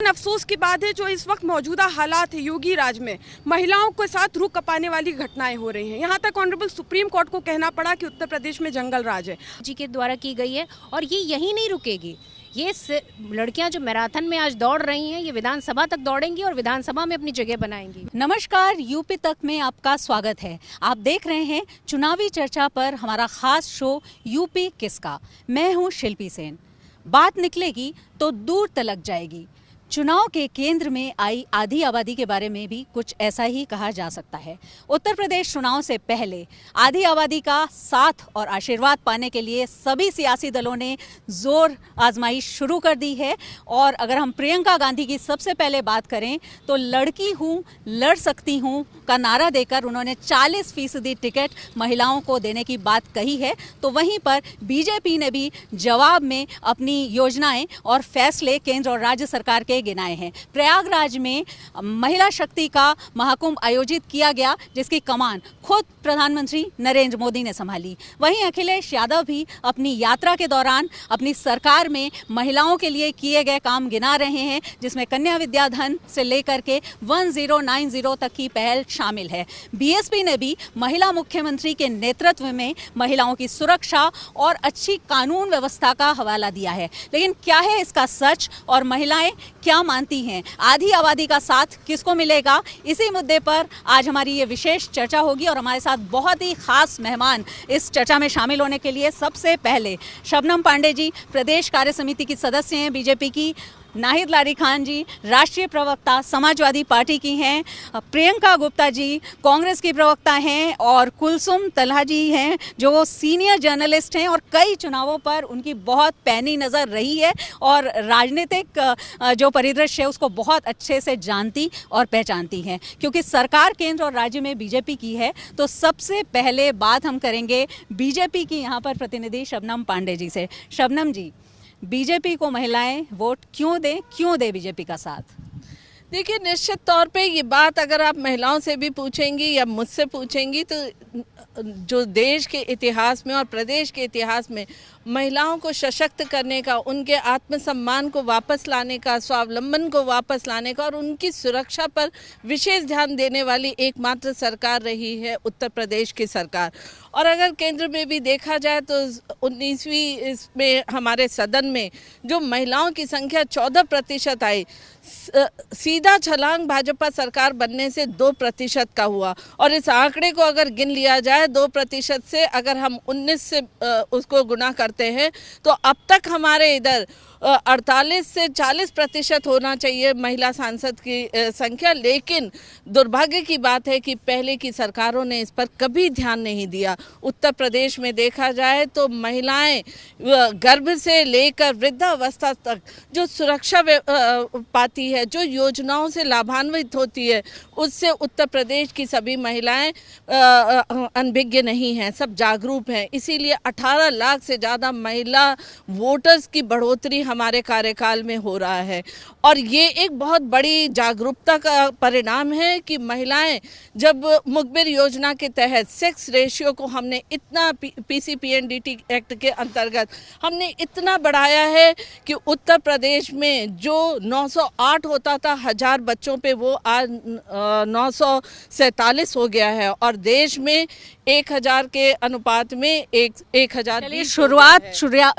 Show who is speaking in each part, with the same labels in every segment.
Speaker 1: अफसोस की बात है जो इस वक्त मौजूदा हालात है योगी राज में महिलाओं के साथ रूह कपाने वाली घटनाएं हो रही हैं। यहाँ तक ऑनरेबल सुप्रीम कोर्ट को कहना पड़ा कि उत्तर प्रदेश में जंगल राज है
Speaker 2: जी के द्वारा की गई है और ये यहीं नहीं रुकेगी। ये लड़कियां जो मैराथन में आज दौड़ रही हैं ये विधानसभा तक दौड़ेंगी और विधानसभा में अपनी जगह बनाएंगी।
Speaker 3: नमस्कार, यूपी तक में आपका स्वागत है। आप देख रहे हैं चुनावी चर्चा पर हमारा खास शो यूपी किसका। मैं हूं शिल्पी सेन। बात निकलेगी तो दूर तलक जाएगी। चुनाव के केंद्र में आई आधी आबादी के बारे में भी कुछ ऐसा ही कहा जा सकता है। उत्तर प्रदेश चुनाव से पहले आधी आबादी का साथ और आशीर्वाद पाने के लिए सभी सियासी दलों ने जोर आजमाइश शुरू कर दी है। और अगर हम प्रियंका गांधी की सबसे पहले बात करें तो लड़की हूँ, लड़ सकती हूँ का नारा देकर उन्होंने 40% टिकट महिलाओं को देने की बात कही है। तो वहीं पर बीजेपी ने भी जवाब में अपनी योजनाएं और फैसले केंद्र और राज्य सरकार के गिनाए हैं। प्रयागराज में महिला शक्ति का महाकुंभ आयोजित किया गया जिसकी कमान खुद प्रधानमंत्री नरेंद्र मोदी ने संभाली। वहीं अखिलेश यादव भी अपनी यात्रा के दौरान अपनी सरकार में महिलाओं के लिए किए गए काम गिना रहे हैं, जिसमें कन्या विद्याधन से लेकर के 1090 तक की पहल शामिल है। बीएसपी ने भी महिला मुख्यमंत्री के नेतृत्व में महिलाओं की सुरक्षा और अच्छी कानून व्यवस्था का हवाला दिया है। लेकिन क्या है इसका सच और महिलाएं क्या मानती हैं? आधी आबादी का साथ किसको मिलेगा? इसी मुद्दे पर आज हमारी ये विशेष चर्चा होगी और हमारे साथ बहुत ही खास मेहमान इस चर्चा में शामिल होने के लिए सबसे पहले शबनम पांडे जी प्रदेश कार्य समिति की सदस्य हैं बीजेपी की, नाहिद लारी खान जी राष्ट्रीय प्रवक्ता समाजवादी पार्टी की हैं, प्रियंका गुप्ता जी कांग्रेस की प्रवक्ता हैं और कुलसुम तलहा जी हैं जो सीनियर जर्नलिस्ट हैं और कई चुनावों पर उनकी बहुत पैनी नज़र रही है और राजनीतिक जो परिदृश्य है उसको बहुत अच्छे से जानती और पहचानती हैं। क्योंकि सरकार केंद्र और राज्य में बीजेपी की है तो सबसे पहले बात हम करेंगे बीजेपी की यहाँ पर प्रतिनिधि शबनम पांडे जी से। शबनम जी, बीजेपी को महिलाएं वोट क्यों दें बीजेपी का साथ?
Speaker 4: देखिए, निश्चित तौर पे ये बात अगर आप महिलाओं से भी पूछेंगी या मुझसे पूछेंगी तो जो देश के इतिहास में और प्रदेश के इतिहास में महिलाओं को सशक्त करने का, उनके आत्मसम्मान को वापस लाने का, स्वावलंबन को वापस लाने का और उनकी सुरक्षा पर विशेष ध्यान देने वाली एकमात्र सरकार रही है उत्तर प्रदेश की सरकार। और अगर केंद्र में भी देखा जाए तो 19वीं इसमें हमारे सदन में जो महिलाओं की संख्या 14% आई, सीधा छलांग भाजपा सरकार बनने से 2% का हुआ। और इस आंकड़े को अगर गिन लिया जाए 2% से अगर हम 19 से उसको गुना करते हैं तो अब तक हमारे इधर 48 से 40% होना चाहिए महिला सांसद की संख्या। लेकिन दुर्भाग्य की बात है कि पहले की सरकारों ने इस पर कभी ध्यान नहीं दिया। उत्तर प्रदेश में देखा जाए तो महिलाएं गर्भ से लेकर वृद्धावस्था तक जो सुरक्षा पाती है, जो योजनाओं से लाभान्वित होती है, उससे उत्तर प्रदेश की सभी महिलाएं अनभिज्ञ नहीं हैं, सब जागरूक हैं। इसीलिए 18 लाख से ज़्यादा महिला वोटर्स की बढ़ोतरी हमारे कार्यकाल में हो रहा है। और ये एक बहुत बड़ी जागरूकता का परिणाम है कि महिलाएं जब मुखबिर योजना के तहत सेक्स रेशियो को हमने इतना पीसीपीएनडीटी एक्ट के अंतर्गत हमने इतना बढ़ाया है कि उत्तर प्रदेश में जो 908 होता था 1000 बच्चों पे वो आज 947 हो गया है और देश में 1000 के अनुपात में 1000।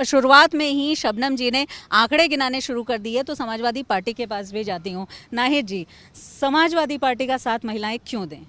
Speaker 3: शुरुआत में ही शबनम जी ने आंकड़े गिनाने शुरू कर दिए तो समाजवादी पार्टी के पास भी जाती हूँ। नाहिद जी, समाजवादी पार्टी का साथ महिलाएं क्यों दें?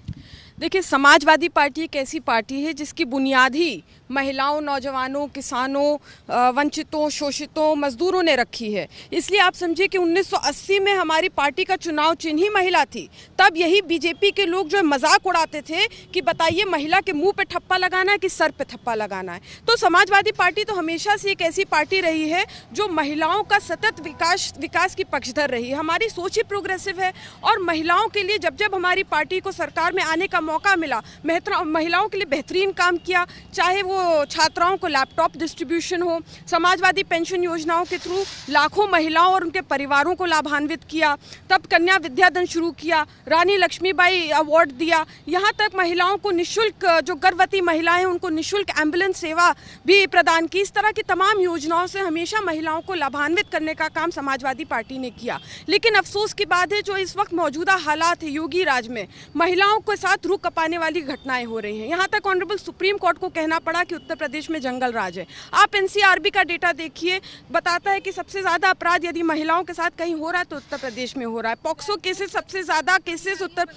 Speaker 1: देखिए, समाजवादी पार्टी एक ऐसी पार्टी है जिसकी बुनियाद ही महिलाओं, नौजवानों, किसानों, वंचितों, शोषितों, मजदूरों ने रखी है। इसलिए आप समझिए कि 1980 में हमारी पार्टी का चुनाव चिन्ह ही महिला थी। तब यही बीजेपी के लोग जो मजाक उड़ाते थे कि बताइए महिला के मुंह पे ठप्पा लगाना है कि सर पे ठप्पा लगाना है। तो समाजवादी पार्टी तो हमेशा से एक ऐसी पार्टी रही है जो महिलाओं का सतत विकास की पक्षधर रही है। हमारी सोच ही प्रोग्रेसिव है और महिलाओं के लिए जब जब हमारी पार्टी को सरकार में आने का मौका मिला महिलाओं के लिए बेहतरीन काम किया, चाहे वो छात्राओं को लैपटॉप डिस्ट्रीब्यूशन हो, समाजवादी पेंशन योजनाओं के थ्रू लाखों महिलाओं और उनके परिवारों को लाभान्वित किया, तब कन्या विद्याधन शुरू किया, रानी लक्ष्मीबाई अवार्ड दिया, यहाँ तक महिलाओं को निःशुल्क, जो गर्भवती महिलाएं उनको निःशुल्क एम्बुलेंस सेवा भी प्रदान की। इस तरह की तमाम योजनाओं से हमेशा महिलाओं को लाभान्वित करने का काम समाजवादी पार्टी ने किया। लेकिन अफसोस की बात है, जो इस वक्त मौजूदा हालात है योगी राज में, महिलाओं के साथ रूह कपाने वाली घटनाएं हो रही हैं। यहाँ तक ऑनरेबल सुप्रीम कोर्ट को कहना पड़ा कि उत्तर प्रदेश में जंगल राज है। आप एनसीआरबी का डेटा देखिए, बताता है कि सबसे ज्यादा अपराध यदि महिलाओं के साथ कहीं हो रहा है तो उत्तर प्रदेश में हो रहा है। पॉक्सो केसेस, सबसे ज्यादा केसेस उत्तर,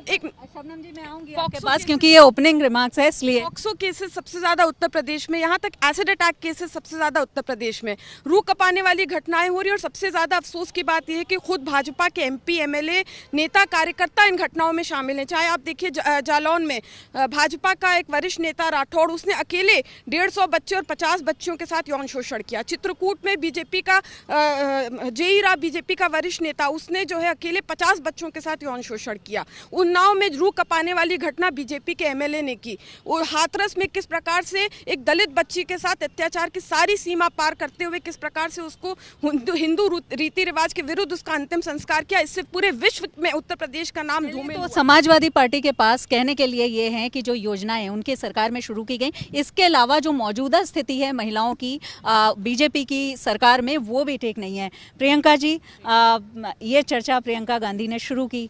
Speaker 1: एक
Speaker 3: शबनम जी मैं आऊंगी आपके पास क्योंकि ये ओपनिंग रिमार्क्स है इसलिए।
Speaker 1: पॉक्सो केसेस सबसे ज्यादा उत्तर प्रदेश में, यहाँ तक एसिड अटैक केसेस सबसे ज्यादा उत्तर प्रदेश में, रूह कपाने वाली घटनाएं हो रही है। और सबसे ज्यादा अफसोस की बात यह है कि खुद भाजपा के एमपी, एमएलए, नेता, कार्यकर्ता इन घटनाओं में शामिल हैं। चाहे आप देखिए जालौन में भाजपा का एक वरिष्ठ नेता राठौड़, उसने अकेले 150 बच्चे और 50 बच्चियों के साथ यौन शोषण किया। चित्रकूट में बीजेपी का जेई राव, बीजेपी का वरिष्ठ नेता, उसने जो है अकेले 50 बच्चों के साथ यौन शोषण किया। उन्नाव में रूह कपाने वाली घटना बीजेपी के एमएलए ने की। और हाथरस में किस प्रकार से एक दलित बच्ची के साथ अत्याचार की सारी सीमा पार करते हुए किस प्रकार से उसको हिंदू रीति रिवाज के विरुद्ध उसका अंतिम संस्कार किया, इससे पूरे विश्व में उत्तर प्रदेश का नाम धूमिल हुआ।
Speaker 3: तो समाजवादी पार्टी के पास कहने के लिए ये है कि जो योजनाएं उनके सरकार में शुरू की गई, इसके अलावा जो मौजूदा स्थिति है महिलाओं की बीजेपी की सरकार में, वो भी ठीक नहीं है। प्रियंका जी, ये चर्चा प्रियंका गांधी ने शुरू की,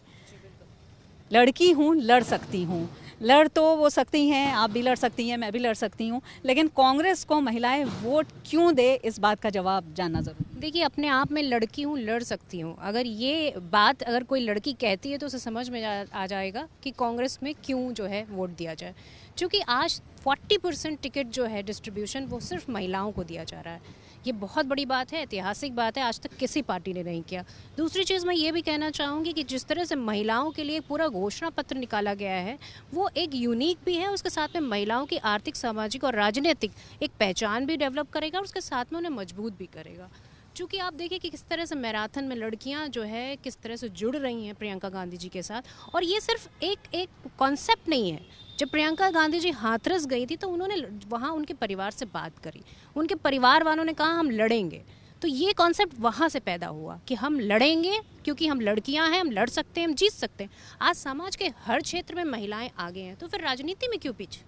Speaker 3: लड़की हूँ, लड़ सकती हूँ। लड़ तो वो सकती हैं, आप भी लड़ सकती हैं, मैं भी लड़ सकती हूँ, लेकिन कांग्रेस को महिलाएं वोट क्यों दे, इस बात का जवाब जानना जरूरी।
Speaker 2: देखिए, अपने आप में लड़की हूँ, लड़ सकती हूँ, अगर ये बात अगर कोई लड़की कहती है तो उसे समझ में आ जाएगा कि कांग्रेस में क्यों जो है वोट दिया जाए। क्योंकि आज 40% टिकट जो है डिस्ट्रीब्यूशन वो सिर्फ महिलाओं को दिया जा रहा है। ये बहुत बड़ी बात है, ऐतिहासिक बात है, आज तक किसी पार्टी ने नहीं किया। दूसरी चीज़ मैं ये भी कहना चाहूँगी कि जिस तरह से महिलाओं के लिए पूरा घोषणा पत्र निकाला गया है वो एक यूनिक भी है, उसके साथ में महिलाओं की आर्थिक, सामाजिक और राजनीतिक एक पहचान भी डेवलप करेगा और उसके साथ में उन्हें मजबूत भी करेगा। चूँकि आप देखिए कि किस तरह से मैराथन में लड़कियां जो है किस तरह से जुड़ रही हैं प्रियंका गांधी जी के साथ। और ये सिर्फ एक कॉन्सेप्ट नहीं है। जब प्रियंका गांधी जी हाथरस गई थी तो उन्होंने वहाँ उनके परिवार से बात करी, उनके परिवार वालों ने कहा हम लड़ेंगे। तो ये कॉन्सेप्ट वहाँ से पैदा हुआ कि हम लड़ेंगे क्योंकि हम लड़कियां हैं, हम लड़ सकते हैं, हम जीत सकते हैं। आज समाज के हर क्षेत्र में महिलाएं आगे हैं, तो फिर राजनीति में क्यों पीछे?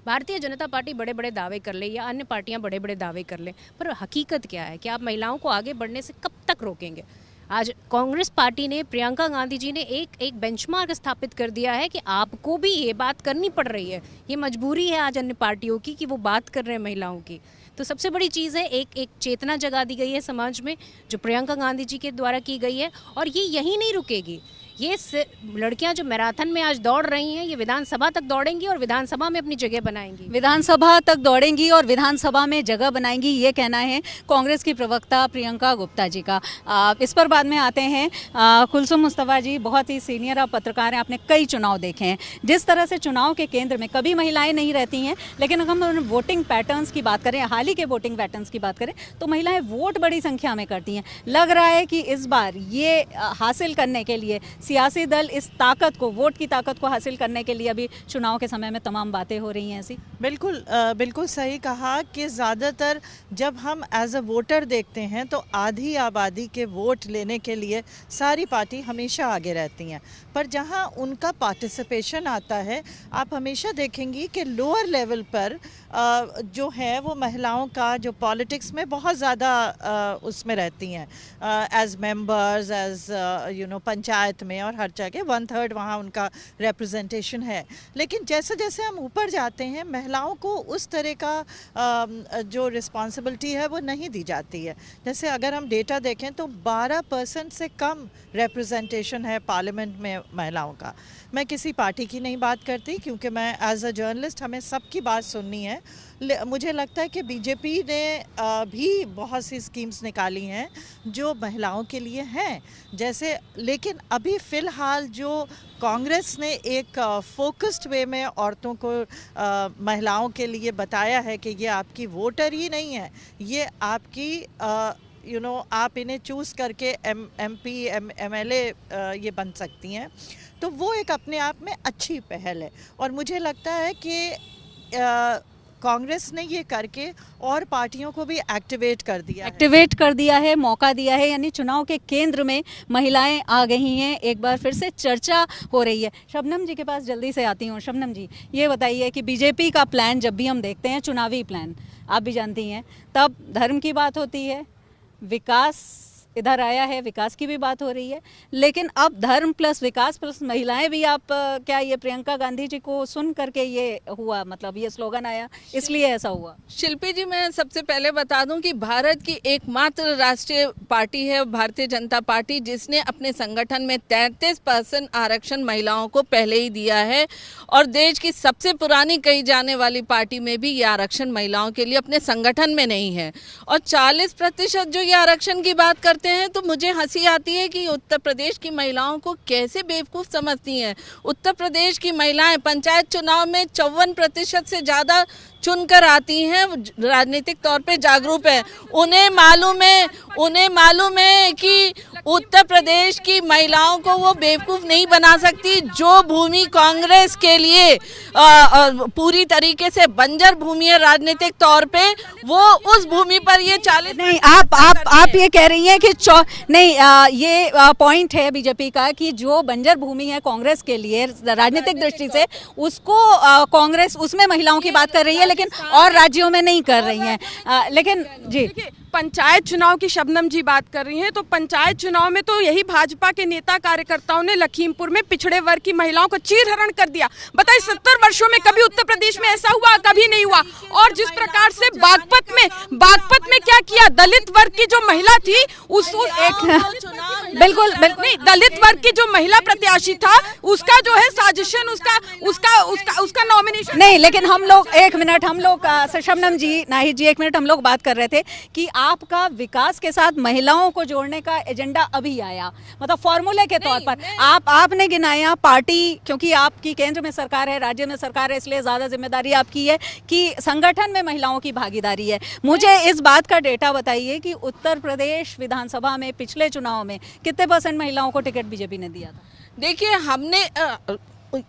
Speaker 2: भारतीय जनता पार्टी बड़े बड़े दावे कर ले या अन्य पार्टियां बड़े बड़े दावे कर ले, पर हकीकत क्या है कि आप महिलाओं को आगे बढ़ने से कब तक रोकेंगे? आज कांग्रेस पार्टी ने, प्रियंका गांधी जी ने एक बेंचमार्क स्थापित कर दिया है कि आपको भी ये बात करनी पड़ रही है। ये मजबूरी है आज अन्य पार्टियों की कि वो बात कर रहे हैं महिलाओं की। तो सबसे बड़ी चीज़ है, एक चेतना जगा दी गई है समाज में जो प्रियंका गांधी जी के द्वारा की गई है। और ये यहीं नहीं रुकेगी। ये लड़कियां जो मैराथन में आज दौड़ रही हैं, ये विधानसभा तक दौड़ेंगी और विधानसभा में अपनी जगह बनाएंगी।
Speaker 3: विधानसभा तक दौड़ेंगी और विधानसभा में जगह बनाएंगी, ये कहना है कांग्रेस की प्रवक्ता प्रियंका गुप्ता जी का। इस पर बाद में आते हैं। कुलसुम मुस्तफ़ा जी, बहुत ही सीनियर आप पत्रकार हैं, आपने कई चुनाव देखे हैं। जिस तरह से चुनाव के केंद्र में कभी महिलाएं नहीं रहती हैं, लेकिन अगर हम वोटिंग पैटर्न्स की बात करें, हाल ही के वोटिंग पैटर्न्स की बात करें, तो महिलाएं वोट बड़ी संख्या में करती हैं। लग रहा है कि इस बार ये हासिल करने के लिए सियासी दल इस ताकत को, वोट की ताकत को हासिल करने के लिए अभी चुनाव के समय में तमाम बातें हो रही हैं ऐसी।
Speaker 5: बिल्कुल सही कहा कि ज़्यादातर जब हम एज अ वोटर देखते हैं तो आधी आबादी के वोट लेने के लिए सारी पार्टी हमेशा आगे रहती हैं, पर जहां उनका पार्टिसिपेशन आता है, आप हमेशा देखेंगी कि लोअर लेवल पर जो है वो महिलाओं का जो पॉलिटिक्स में बहुत ज़्यादा उसमें रहती हैं, एज मेंबर्स, एज पंचायत में और हर जगह 1/3 वहाँ उनका रिप्रेजेंटेशन है। लेकिन जैसे जैसे हम ऊपर जाते हैं, महिलाओं को उस तरह का जो रिस्पॉन्सिबिलिटी है वो नहीं दी जाती है। जैसे अगर हम डेटा देखें तो 12% से कम रिप्रेजेंटेशन है पार्लियामेंट में महिलाओं का। मैं किसी पार्टी की नहीं बात करती क्योंकि मैं एज अ जर्नलिस्ट, हमें सबकी बात सुननी है। मुझे लगता है कि बीजेपी ने भी बहुत सी स्कीम्स निकाली हैं जो महिलाओं के लिए हैं जैसे, लेकिन अभी फ़िलहाल जो कांग्रेस ने एक फोकस्ड वे में औरतों को, महिलाओं के लिए बताया है कि ये आपकी वोटर ही नहीं है, ये आपकी आप इन्हें चूज़ करके MP MLA ये बन सकती हैं, तो वो एक अपने आप में अच्छी पहल है। और मुझे लगता है कि कांग्रेस ने ये करके और पार्टियों को भी एक्टिवेट कर दिया है,
Speaker 3: मौका दिया है, यानी चुनाव के केंद्र में महिलाएं आ गई हैं। एक बार फिर से चर्चा हो रही है। शबनम जी के पास जल्दी से आती हूँ। शबनम जी, ये बताइए कि बीजेपी का प्लान जब भी हम देखते हैं, चुनावी प्लान आप भी जानती हैं, तब धर्म की बात होती है, विकास इधर आया है, विकास की भी बात हो रही है, लेकिन अब धर्म प्लस विकास प्लस महिलाएं भी आप क्या ये प्रियंका गांधी जी को सुन करके ये हुआ, मतलब ये स्लोगन आया इसलिए ऐसा हुआ?
Speaker 4: शिल्पी जी, मैं सबसे पहले बता दूं कि भारत की एकमात्र राष्ट्रीय पार्टी है भारतीय जनता पार्टी, जिसने अपने संगठन में 33% आरक्षण महिलाओं को पहले ही दिया है, और देश की सबसे पुरानी कही जाने वाली पार्टी में भी ये आरक्षण महिलाओं के लिए अपने संगठन में नहीं है। और 40% जो ये आरक्षण की बात करते हैं, तो मुझे हंसी आती है कि उत्तर प्रदेश की महिलाओं को कैसे बेवकूफ़ समझती हैं। उत्तर प्रदेश की महिलाएं पंचायत चुनाव में 54% से ज़्यादा चुनकर आती हैं, राजनीतिक तौर पे जागरूक है। उन्हें मालूम है कि उत्तर प्रदेश की महिलाओं को वो बेवकूफ़ नहीं बना सकती। जो भूमि कांग्रेस के लिए पूरी तरीके से बंजर भूमि है राजनीतिक तौर पे, वो उस भूमि पर ये 40
Speaker 3: नहीं, आप ये कह रही हैं कि ये पॉइंट है बीजेपी का कि जो बंजर भूमि है कांग्रेस के लिए राजनीतिक दृष्टि से, उसको कांग्रेस उसमें महिलाओं की बात कर रही है, लेकिन और राज्यों में नहीं कर रही हैं। लेकिन जी,
Speaker 1: पंचायत चुनाव की शबनम जी बात कर रही हैं, तो पंचायत चुनाव में तो यही भाजपा के नेता कार्यकर्ताओं ने लखीमपुर में पिछड़े वर्ग की महिलाओं को चीरहरण कर दिया। बताइए, 70 वर्षों में कभी उत्तर प्रदेश में ऐसा हुआ? कभी नहीं हुआ। और जिस प्रकार से बागपत में क्या किया, दलित वर्ग की जो महिला थी उसको बिल्कुल नहीं, दलित वर्ग की जो महिला प्रत्याशी था उसका जो है साजिशन, उसका नॉमिनेशन
Speaker 3: नहीं। लेकिन हम लोग शबनम जी, नाहिद जी, 1 मिनट, हम लोग बात कर रहे थे कि आपका विकास के साथ महिलाओं को जोड़ने का एजेंडा अभी आया, मतलब फॉर्मूले के तौर पर आपने गिनाया पार्टी, क्योंकि आपकी केंद्र में सरकार है, राज्य में सरकार है, इसलिए ज्यादा जिम्मेदारी आपकी है कि संगठन में महिलाओं की भागीदारी है। मुझे इस बात का डेटा बताइए कि उत्तर प्रदेश विधानसभा में पिछले चुनाव में कितने % महिलाओं को टिकट बीजेपी ने दिया था?
Speaker 4: देखिए, हमने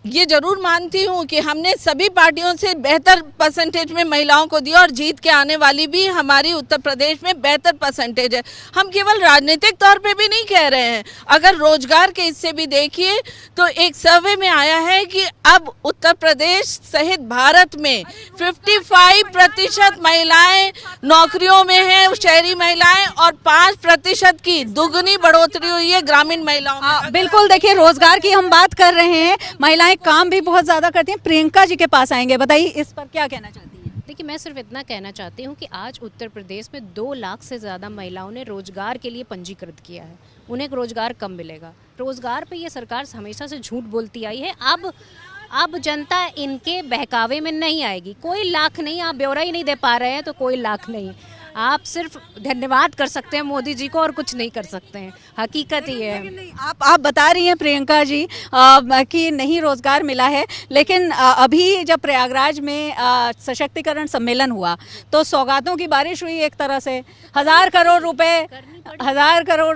Speaker 4: ये जरूर मानती हूँ कि हमने सभी पार्टियों से बेहतर परसेंटेज में महिलाओं को दिया, और जीत के आने वाली भी हमारी उत्तर प्रदेश में बेहतर परसेंटेज है। हम केवल राजनीतिक तौर पे भी नहीं कह रहे हैं, अगर रोजगार के हिस्से भी देखिए तो एक सर्वे में आया है कि अब उत्तर प्रदेश सहित भारत में 55% महिलाएं नौकरियों में हैं, शहरी महिलाएं, और 5% की दुगनी बढ़ोतरी हुई है ग्रामीण महिलाओं में।
Speaker 3: बिल्कुल, देखिए, रोजगार की हम बात कर रहे हैं, महिलाएं काम भी बहुत ज्यादा करती हैं। प्रियंका जी के पास आएंगे, बताइए इस पर क्या कहना चाहती हैं?
Speaker 2: देखिए, मैं सिर्फ इतना कहना चाहती हूँ कि आज उत्तर प्रदेश में 2 लाख से ज़्यादा महिलाओं ने रोजगार के लिए पंजीकृत किया है। उन्हें रोजगार कम मिलेगा। रोजगार पे ये सरकार हमेशा से झूठ बोलती आई है। अब जनता इनके बहकावे में नहीं आएगी। कोई लाख नहीं, आप ब्यौरा ही नहीं दे पा रहे हैं तो कोई लाख नहीं। आप सिर्फ धन्यवाद कर सकते हैं मोदी जी को, और कुछ नहीं कर सकते हैं। हकीकत ही है।
Speaker 3: आप बता रही हैं प्रियंका जी कि नहीं रोजगार मिला है, लेकिन अभी जब प्रयागराज में सशक्तिकरण सम्मेलन हुआ तो सौगातों की बारिश हुई, एक तरह से 1000 करोड़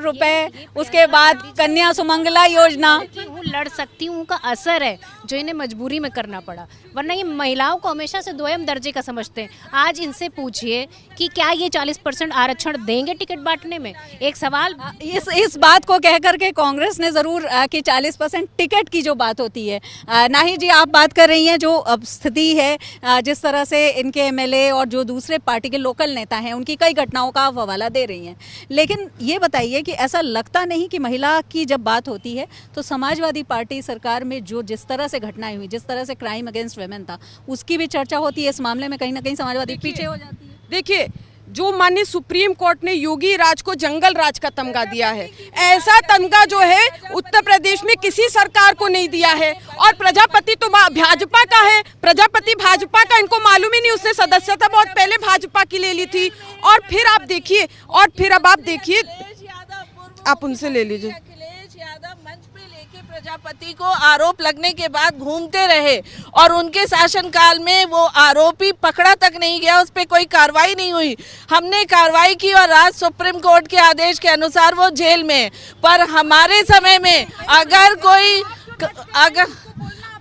Speaker 3: रुपए, उसके बाद कन्या सुमंगला योजना।
Speaker 2: लड़ सकती हूँ का असर है जो इन्हें मजबूरी में करना पड़ा, वरना ये महिलाओं को हमेशा से दोयम दर्जे का समझते हैं। आज इनसे पूछिए कि क्या ये 40% आरक्षण देंगे टिकट बांटने में? एक सवाल
Speaker 3: इस बात को कह करके कांग्रेस ने जरूर कि 40% टिकट की जो बात होती है, नाहिद जी आप बात कर रही हैं जो अब स्थिति है, जिस तरह से इनके MLA और जो दूसरे पार्टी के लोकल नेता हैं उनकी कई घटनाओं का आप हवाला दे रही हैं, लेकिन ये बताइए कि ऐसा लगता नहीं कि महिला की जब बात होती है तो समाजवादी पार्टी सरकार में जो जिस तरह से घटनाएं हुई, जिस तरह से क्राइम अगेंस्ट वुमेन था, उसकी भी चर्चा होती है। इस मामले में कहीं ना कहीं समाजवादी पीछे हो जाती है।
Speaker 1: देखिए, जो माननीय सुप्रीम कोर्ट ने योगी राज को जंगल राज का तमगा दिया है, ऐसा तमगा जो है उत्तर प्रदेश में किसी सरकार को नहीं दिया है। और प्रजापति तो भाजपा का है, प्रजापति भाजपा का, इनको मालूम ही नहीं, उसने सदस्यता बहुत पहले भाजपा की ले ली थी। और फिर आप देखिए, अब आप देखिए, आप उनसे ले लीजिए।
Speaker 4: अखिलेश यादव मंच पे लेके प्रजापति को आरोप लगने के बाद घूमते रहे और उनके शासनकाल में वो आरोपी पकड़ा तक नहीं गया, उस पर कोई कार्रवाई नहीं हुई। हमने कार्रवाई की और आज सुप्रीम कोर्ट के आदेश के अनुसार वो जेल में है। पर हमारे समय में अगर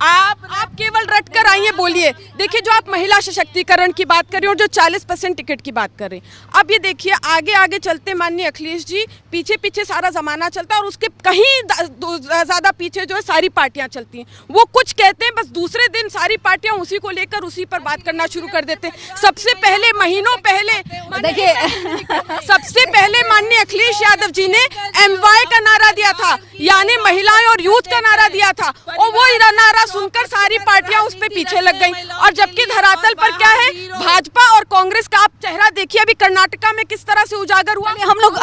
Speaker 1: आप केवल रट कर आइए, बोलिए। देखिए, जो आप महिला सशक्तिकरण की बात कर रहे हो और जो 40% टिकट की बात कर रहे हैं, अब ये देखिए आगे आगे चलते माननीय अखिलेश जी, पीछे पीछे सारा जमाना चलता है और उसके कहीं ज़्यादा पीछे जो है सारी पार्टियां चलती हैं। वो कुछ कहते हैं, बस दूसरे दिन सारी पार्टियां उसी को लेकर उसी पर बात करना शुरू कर देते हैं। सबसे पहले महीनों पहले
Speaker 3: देखिए
Speaker 1: सबसे पहले माननीय अखिलेश यादव जी ने MY का नारा दिया था, यानी महिलाएं और यूथ का नारा दिया था, और वो नारा सुनकर सारी पार्टियां उस पे पीछे लग गईं। और जबकि धरातल पर क्या है, भाजपा और कांग्रेस का आप चेहरा देखिए अभी कर्नाटका में किस तरह से उजागर हुआ।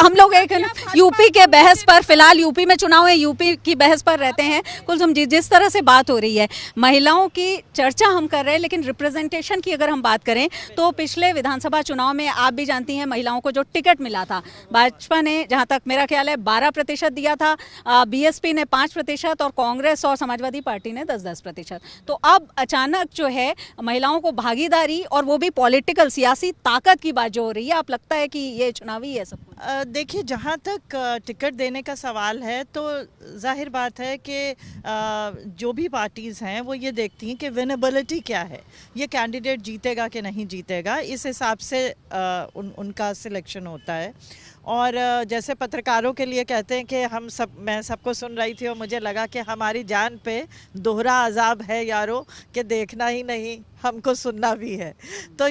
Speaker 3: हम लोग एक यूपी के बहस पर, फिलहाल यूपी में चुनाव है, यूपी की बहस पर रहते हैं। कुलसुम जी, जिस तरह से बात हो रही है, महिलाओं की चर्चा हम कर रहे हैं, लेकिन रिप्रेजेंटेशन की अगर हम बात करें तो पिछले विधानसभा चुनाव में आप भी जानती हैं महिलाओं को जो टिकट मिला था, भाजपा ने जहां तक मेरा ख्याल है 12% दिया था, BSP ने 5% और कांग्रेस और समाजवादी पार्टी ने 10-10%। तो अब अचानक जो है महिलाओं को भागीदारी, और वो भी पॉलिटिकल सियासी ताकत की बात जो हो रही है, आप लगता है कि ये चुनावी है सब?
Speaker 5: देखिए, जहाँ तक टिकट देने का सवाल है तो जाहिर बात है कि जो भी पार्टीज़ हैं वो ये देखती हैं कि विनेबिलिटी क्या है, ये कैंडिडेट जीतेगा कि नहीं जीतेगा, इस हिसाब से उनका सिलेक्शन होता है। और जैसे पत्रकारों के लिए कहते हैं कि मैं सबको सुन रही थी और मुझे लगा कि हमारी जान पे दोहरा अजाब है यारो, कि देखना ही नहीं हमको सुनना भी है। तो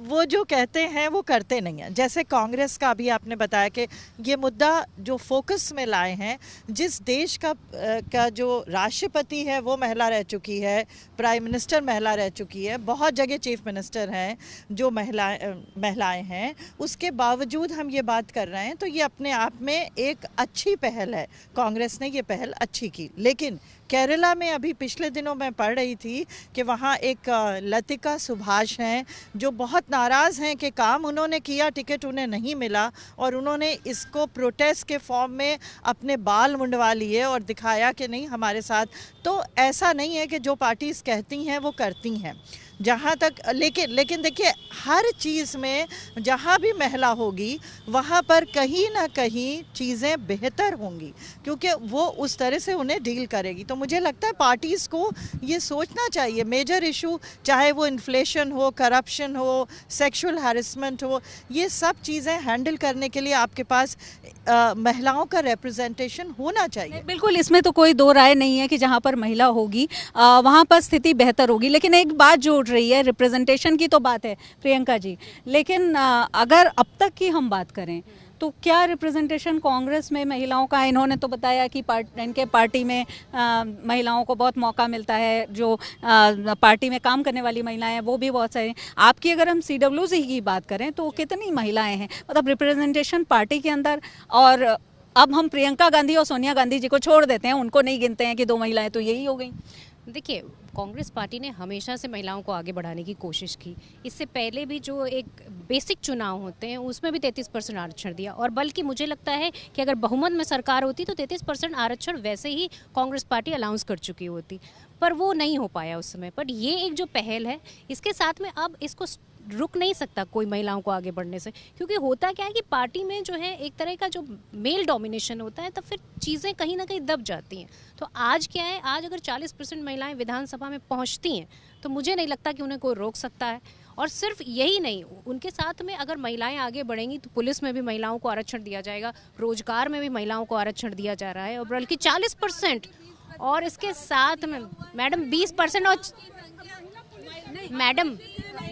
Speaker 5: वो जो कहते हैं वो करते नहीं हैं। जैसे कांग्रेस का अभी आपने बताया कि ये मुद्दा जो फोकस में लाए हैं, जिस देश का जो राष्ट्रपति है वो महिला रह चुकी है, प्राइम मिनिस्टर महिला रह चुकी है, बहुत जगह चीफ मिनिस्टर हैं जो महिलाएं हैं, उसके बावजूद हम ये बात कर रहे हैं, तो ये अपने आप में एक अच्छी पहल है। कांग्रेस ने ये पहल अच्छी की। लेकिन केरला में अभी पिछले दिनों मैं पढ़ रही थी कि वहाँ एक लतिका सुभाष हैं जो बहुत नाराज़ हैं कि काम उन्होंने किया, टिकट उन्हें नहीं मिला, और उन्होंने इसको प्रोटेस्ट के फॉर्म में अपने बाल मुंडवा लिए और दिखाया कि नहीं हमारे साथ। तो ऐसा नहीं है कि जो पार्टीज़ कहती हैं वो करती हैं, जहाँ तक लेकिन देखिए, हर चीज़ में जहाँ भी महिला होगी वहाँ पर कहीं ना कहीं चीज़ें बेहतर होंगी, क्योंकि वो उस तरह से उन्हें डील करेगी। तो मुझे लगता है पार्टीज़ को ये सोचना चाहिए, मेजर इशू चाहे वो इन्फ्लेशन हो, करप्शन हो, सेक्सुअल हैरेसमेंट हो, ये सब चीज़ें हैंडल करने के लिए आपके पास महिलाओं का रिप्रेजेंटेशन होना चाहिए।
Speaker 3: बिल्कुल, इसमें तो कोई दो राय नहीं है कि जहाँ पर महिला होगी वहाँ पर स्थिति बेहतर होगी। लेकिन एक बात जो उठ रही है, रिप्रेजेंटेशन की तो बात है प्रियंका जी, लेकिन अगर अब तक की हम बात करें तो क्या रिप्रेजेंटेशन कांग्रेस में महिलाओं का? इन्होंने तो बताया कि इनके पार्टी में महिलाओं को बहुत मौका मिलता है, जो पार्टी में काम करने वाली महिलाएं हैं वो भी बहुत सारी। आपकी अगर हम CWC की बात करें तो कितनी महिलाएं हैं, मतलब रिप्रेजेंटेशन पार्टी के अंदर? और अब हम प्रियंका गांधी और सोनिया गांधी जी को छोड़ देते हैं, उनको नहीं गिनते हैं कि 2 महिलाएं तो यही हो गई।
Speaker 2: देखिए, कांग्रेस पार्टी ने हमेशा से महिलाओं को आगे बढ़ाने की कोशिश की। इससे पहले भी जो एक बेसिक चुनाव होते हैं उसमें भी 33% आरक्षण दिया, और बल्कि मुझे लगता है कि अगर बहुमत में सरकार होती तो 33% आरक्षण वैसे ही कांग्रेस पार्टी अनाउंस कर चुकी होती, पर वो नहीं हो पाया उस समय। पर ये एक जो पहल है, इसके साथ में अब इसको रुक नहीं सकता कोई महिलाओं को आगे बढ़ने से, क्योंकि होता क्या है कि पार्टी में जो है एक तरह का जो मेल डोमिनेशन होता है, तब फिर चीज़ें कहीं ना कहीं दब जाती हैं। तो आज क्या है, आज अगर 40% महिलाएं विधानसभा में पहुंचती हैं तो मुझे नहीं लगता कि उन्हें कोई रोक सकता है। और सिर्फ यही नहीं, उनके साथ में अगर महिलाएं आगे बढ़ेंगी तो पुलिस में भी महिलाओं को आरक्षण दिया जाएगा, रोजगार में भी महिलाओं को आरक्षण दिया जा रहा है, और बल्कि 40%, और इसके साथ में मैडम 20% और मैडम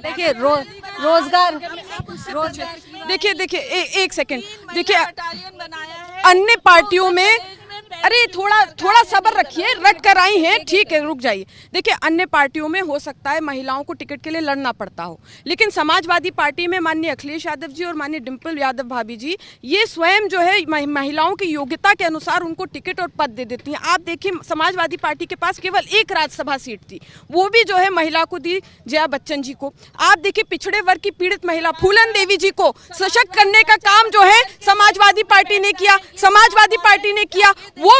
Speaker 3: देखिए रोजगार
Speaker 1: देखिए एक सेकंड, देखिए अन्य पार्टियों में, अरे थोड़ा सब्र रखिए, रट कर आई हैं, ठीक है, रुक जाइए। देखिए, अन्य पार्टियों में हो सकता है महिलाओं को टिकट के लिए लड़ना पड़ता हो, लेकिन समाजवादी पार्टी में माननीय अखिलेश यादव जी और माननीय डिम्पल यादव भाभी जी ये स्वयं जो है महिलाओं की योग्यता के अनुसार उनको टिकट और पद दे देती हैं। आप देखिए, समाजवादी पार्टी के पास केवल एक राज्यसभा सीट थी, वो भी जो है महिला को दी, जया बच्चन जी को। आप देखिए, पिछड़े वर्ग की पीड़ित महिला फूलन देवी जी को सशक्त करने का काम जो है समाजवादी पार्टी ने किया, समाजवादी पार्टी ने किया। वो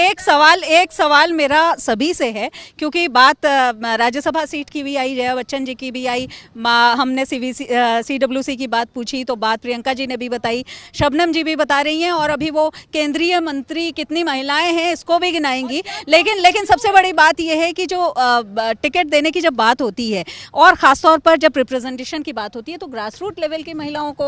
Speaker 3: एक सवाल मेरा सभी से है, क्योंकि बात राज्यसभा सीट की भी आई, जया बच्चन जी की भी आई, हमने CWC की बात पूछी तो बात प्रियंका जी ने भी बताई, शबनम जी भी बता रही हैं, और अभी वो केंद्रीय मंत्री कितनी महिलाएं हैं इसको भी गिनाएंगी। लेकिन सबसे बड़ी बात यह है कि जो टिकट देने की जब बात होती है और ख़ासतौर पर जब रिप्रेजेंटेशन की बात होती है तो ग्रास रूट लेवल की महिलाओं को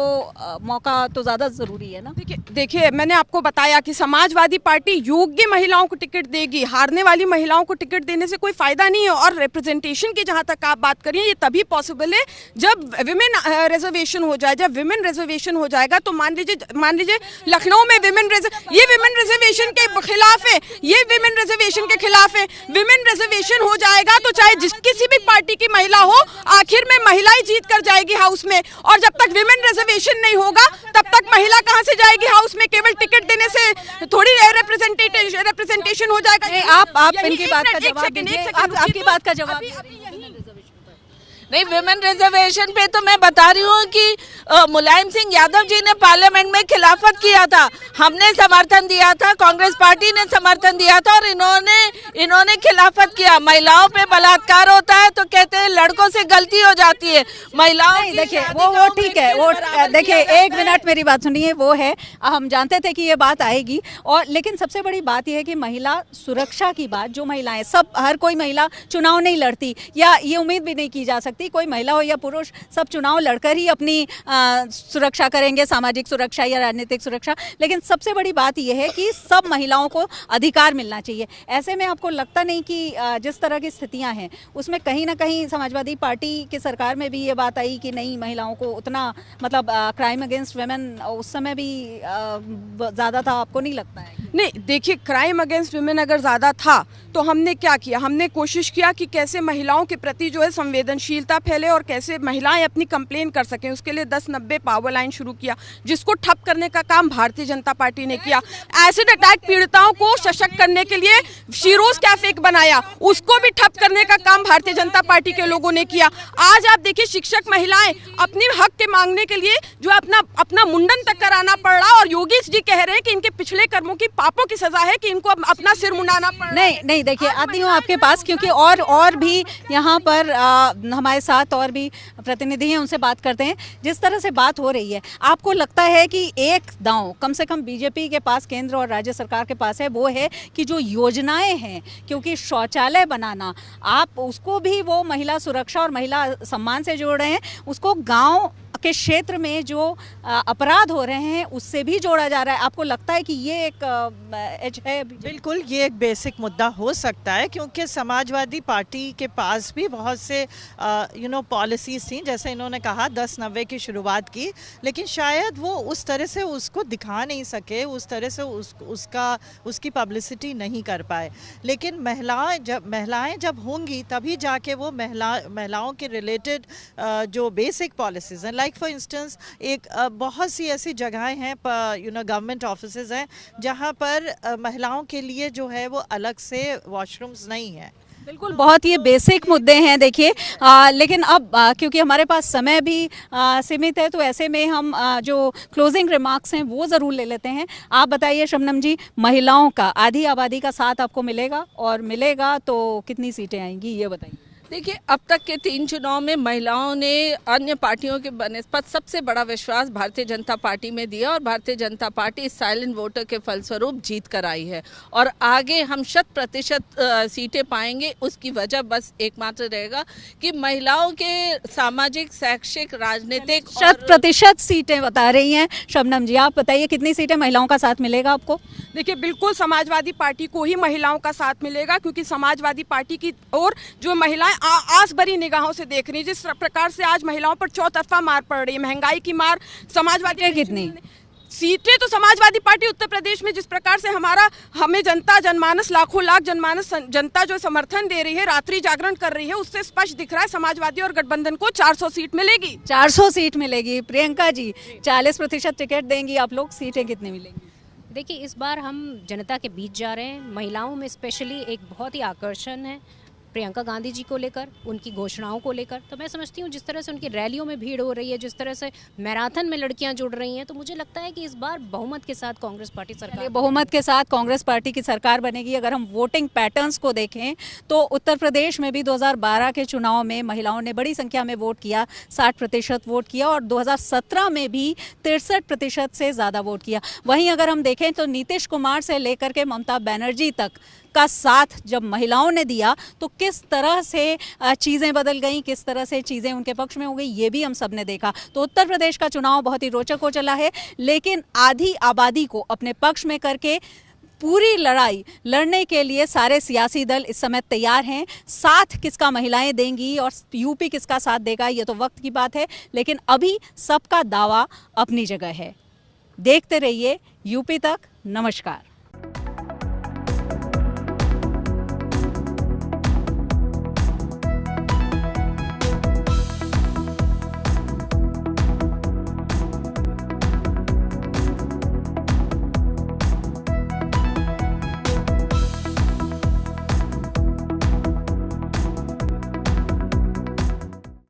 Speaker 3: मौका तो ज़्यादा ज़रूरी है ना।
Speaker 1: देखिए मैंने आपको बताया कि समाजवादी पार्टी योग्य महिलाओं को टिकट देगी, हारने वाली महिलाओं को टिकट देने से कोई फायदा नहीं है। और रिप्रेजेंटेशन की जहां तक आप बात करिए, ये तभी पॉसिबल है जब विमेन रिजर्वेशन हो जाए। जब विमेन रिजर्वेशन हो जाएगा तो मान लीजिए लखनऊ में ये विमेन रिजर्वेशन के खिलाफ है, ये विमेन रिजर्वेशन के खिलाफ है। विमेन रिजर्वेशन हो जाएगा तो चाहे किसी भी पार्टी की महिला हो, आखिर में महिला ही जीत कर जाएगी हाउस में। और जब तक विमेन रिजर्वेशन नहीं होगा तब तक महिला कहां से जाएगी हाउस में? केवल टिकट देने से थोड़ी रिप्रेजेंटेशन हो जाएगा।
Speaker 3: आप इनकी बात का जवाब दीजिए, आपकी बात का जवाब
Speaker 4: नहीं, विमेन रिजर्वेशन पे तो मैं बता रही हूँ कि मुलायम सिंह यादव जी ने पार्लियामेंट में खिलाफत किया था, हमने समर्थन दिया था, कांग्रेस पार्टी ने समर्थन दिया था, और इन्होंने खिलाफत किया। महिलाओं पे बलात्कार होता है तो कहते हैं लड़कों से गलती हो जाती है, महिलाओं की
Speaker 3: देखिए वो ठीक है, वो देखिए 1 मिनट मेरी बात सुनिए। वो है, हम जानते थे कि ये बात आएगी, और लेकिन सबसे बड़ी बात यह है कि महिला सुरक्षा की बात, जो महिलाएं हर कोई महिला चुनाव नहीं लड़ती, या ये उम्मीद भी नहीं की जा सकती कोई महिला हो या पुरुष सब चुनाव लड़कर ही अपनी सुरक्षा करेंगे, सामाजिक सुरक्षा या राजनीतिक सुरक्षा। लेकिन सबसे बड़ी बात यह है कि सब महिलाओं को अधिकार मिलना चाहिए। ऐसे में आपको लगता नहीं कि जिस तरह की स्थितियां हैं उसमें कहीं ना कहीं समाजवादी पार्टी की सरकार में भी ये बात आई कि नहीं, महिलाओं को उतना मतलब क्राइम अगेंस्ट वुमेन उस समय भी ज़्यादा था, आपको नहीं लगता है?
Speaker 1: नहीं, देखिए क्राइम अगेंस्ट वुमेन अगर ज़्यादा था तो हमने क्या किया, हमने कोशिश किया कि कैसे महिलाओं के प्रति जो है संवेदनशीलता फैले और कैसे महिलाएं अपनी कंप्लेन कर सकें। उसके लिए 1090 पावर लाइन शुरू किया, जिसको ठप करने का काम भारतीय जनता पार्टी ने किया। एसिड अटैक पीड़िताओं को सशक्त करने के लिए शीरोज कैफे बनाया, उसको भी ठप करने का काम भारतीय जनता पार्टी के लोगों ने किया। आज आप देखिए शिक्षक महिलाएं अपने हक के मांगने के लिए जो अपना मुंडन तक कराना पड़ रहा, और योगी जी कह रहे हैं कि इनके पिछले कर्मों की पापों की सजा है कि इनको अपना सिर मुंडाना पड़ रहा है।
Speaker 3: नहीं देखिए, आती हूँ आपके पास, क्योंकि और भी यहाँ पर हमारे साथ और भी प्रतिनिधि हैं, उनसे बात करते हैं। जिस तरह से बात हो रही है, आपको लगता है कि एक दांव कम से कम बीजेपी के पास, केंद्र और राज्य सरकार के पास है, वो है कि जो योजनाएं हैं, क्योंकि शौचालय बनाना, आप उसको भी वो महिला सुरक्षा और महिला सम्मान से जोड़ रहे हैं, उसको गाँव के क्षेत्र में जो अपराध हो रहे हैं उससे भी जोड़ा जा रहा है। आपको लगता है कि ये एक एज है?
Speaker 5: बिल्कुल, ये एक बेसिक मुद्दा हो सकता है, क्योंकि समाजवादी पार्टी के पास भी बहुत से पॉलिसीज़ थी, जैसे इन्होंने कहा 1090 की शुरुआत की, लेकिन शायद वो उस तरह से उसको दिखा नहीं सके, उस तरह से उसकी पब्लिसिटी नहीं कर पाए। लेकिन महिलाएं जब होंगी तभी जाके वो महिलाओं के रिलेटेड जो बेसिक पॉलिसीज़ हैं, लाइक फॉर इंस्टेंस एक बहुत सी ऐसी जगहें हैं, गवर्नमेंट ऑफिसेज हैं जहां पर महिलाओं के लिए जो है वो अलग से वॉशरूम्स नहीं है।
Speaker 3: बिल्कुल, बहुत ये बेसिक मुद्दे हैं। देखिए लेकिन अब क्योंकि हमारे पास समय भी सीमित है, तो ऐसे में हम जो क्लोजिंग रिमार्क्स हैं वो ज़रूर ले लेते हैं। आप बताइए शबनम जी, महिलाओं का आधी आबादी का साथ आपको मिलेगा, और मिलेगा तो कितनी सीटें आएंगी, ये बताइए।
Speaker 4: देखिए, अब तक के 3 चुनाव में महिलाओं ने अन्य पार्टियों के बनस्पत सबसे बड़ा विश्वास भारतीय जनता पार्टी में दिया, और Bharatiya Janata party silent voter के फलस्वरूप जीत कर आई है। और आगे हम 100% सीटें पाएंगे। उसकी वजह बस एकमात्र रहेगा कि महिलाओं के सामाजिक, शैक्षिक, राजनीतिक
Speaker 3: 100% सीटें बता रही हैं शबनम जी। आप बताइए कितनी सीटें महिलाओं का साथ मिलेगा आपको?
Speaker 1: देखिए बिल्कुल समाजवादी पार्टी को ही महिलाओं का साथ मिलेगा, क्योंकि समाजवादी पार्टी की ओर जो महिलाएं आस भरी निगाहों से देख रही है। जिस प्रकार से आज महिलाओं पर चौतरफा मार पड़ रही है, महंगाई की मार, समाजवादी
Speaker 3: कितनी
Speaker 1: सीटें तो समाजवादी पार्टी उत्तर प्रदेश में जिस प्रकार से हमें जनता जनमानस, लाखों लाख जनमानस जनता जो समर्थन दे रही है, रात्रि जागरण कर रही है, उससे स्पष्ट दिख रहा है समाजवादी और गठबंधन को 400 सीट मिलेगी।
Speaker 3: 400 सीट मिलेगी। प्रियंका जी, 40% टिकट देंगी आप लोग, सीटें कितनी मिलेंगी?
Speaker 2: देखिए, इस बार हम जनता के बीच जा रहे हैं। महिलाओं में स्पेशली एक बहुत ही आकर्षण है, प्रियंका गांधी जी को लेकर, उनकी घोषणाओं को लेकर। तो मैं समझती हूँ जिस तरह से उनकी रैलियों में भीड़ हो रही है, जिस तरह से मैराथन में लड़कियां जुड़ रही हैं, तो मुझे लगता है कि इस बार बहुमत के साथ कांग्रेस पार्टी सरकार
Speaker 3: बहुमत के साथ कांग्रेस पार्टी की सरकार बनेगी। अगर हम वोटिंग पैटर्न्स को देखें तो उत्तर प्रदेश में भी 2012 के चुनाव में महिलाओं ने बड़ी संख्या में वोट किया, 60% वोट किया, और 2017 में भी 63% से ज़्यादा वोट किया। वहीं अगर हम देखें तो नीतीश कुमार से लेकर के ममता बनर्जी तक का साथ जब महिलाओं ने दिया तो किस तरह से चीज़ें बदल गई, किस तरह से चीज़ें उनके पक्ष में हो गई, ये भी हम सब ने देखा। तो उत्तर प्रदेश का चुनाव बहुत ही रोचक हो चला है, लेकिन आधी आबादी को अपने पक्ष में करके पूरी लड़ाई लड़ने के लिए सारे सियासी दल इस समय तैयार हैं। साथ किसका महिलाएं देंगी और यूपी किसका साथ देगा, ये तो वक्त की बात है, लेकिन अभी सबका दावा अपनी जगह है। देखते रहिए यूपी तक। नमस्कार।